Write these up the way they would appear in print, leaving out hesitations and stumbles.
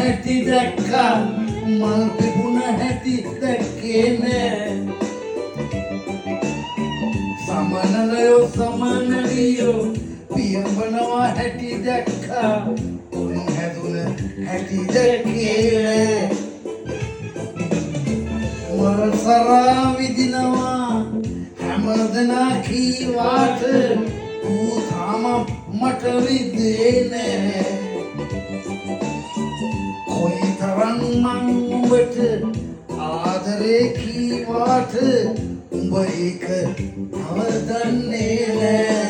හැටි දැක්කා මල් පිපුණ හැටි දැක්කේ නෑ සමනලයෝ සමනලියෝ පියඹනවා හැටි දැක්කා උන් හැදුන හැටි දැක්කේ නෑ මල් සරා විදිනවා හැමදෙනා කීවාට ඌ තාම මට විදේ නෑ කොයි තරම් මං උඹට ආදරේ කීවාට උඹ ඒක අවදන්නේ නෑ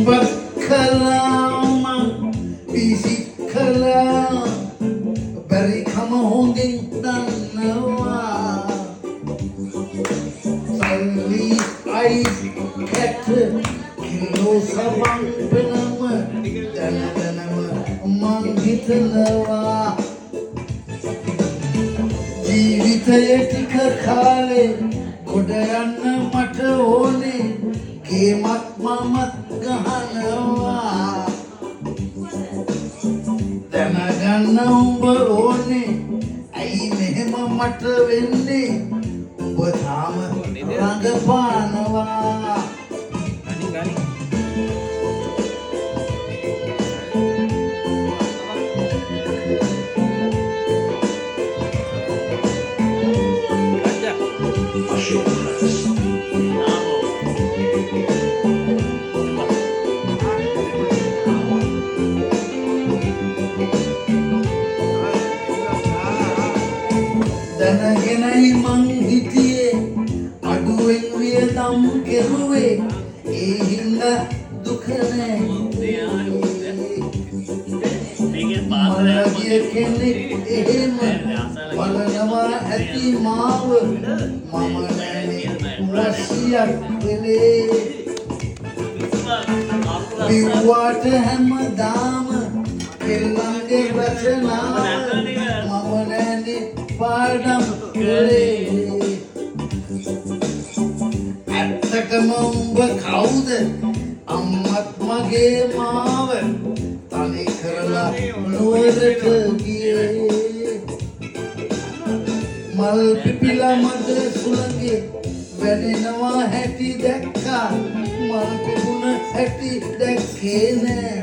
Bakkala pisikala bari khama hongin tanwa salli ice cat kilo sabang benama danama manghitlawa ජීවිතයේ ටික කාලේ ගොඩ යන්න මට ඕනේ ගේමක් මමත් ගහනවා දැනගන්න උඹ ඕනේ ඇයි මෙහෙම මට වෙන්නේ උඹ තාම රඟපානවා දැනගෙනයි මං හිටියේ අඩුවෙන් වියදම් කෙරුවේ ඒ හින්දා දුක නෑ මලගිය කෙනෙක් එහෙම බලනවා ඇති මාව මම නෑනේ රසියක් වෙලේ විවාට හැමදාම කෙල්ලන්ගේ රචනාව මම නෑනේ පාඩම් කළේ ඇත්තටම උඹ කවුද අම්මත් මගේ මාව තනි කරලා නුවරට ගියේ මල් පිපිලා මද සුළඟේ වැනෙනවා හැටි දැක්කා මල් පිපුණ හැටි දැක්කේ නෑ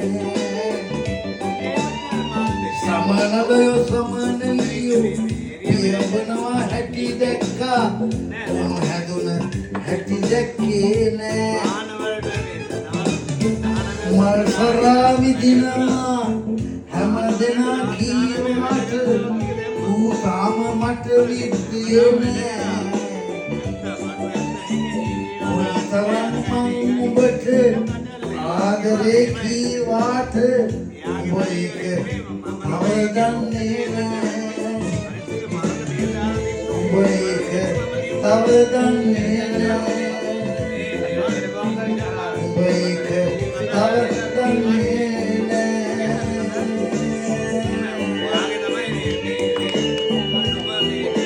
සමනලයෝ සමනලියෝ පියඹනවා හැටි දැක්කා උන් හැදුන හැටි දැක්කේ නෑ මල් සරා විදිනවා හැමදෙනා කීවාට ඌ තාම මට විද්දේ නෑ කොයි තරම් මං උඹට ආදරේ කීවාට උඹ ඒක අවදන්නේ නෑ උඹ ඒක අවදන්නේ නෑ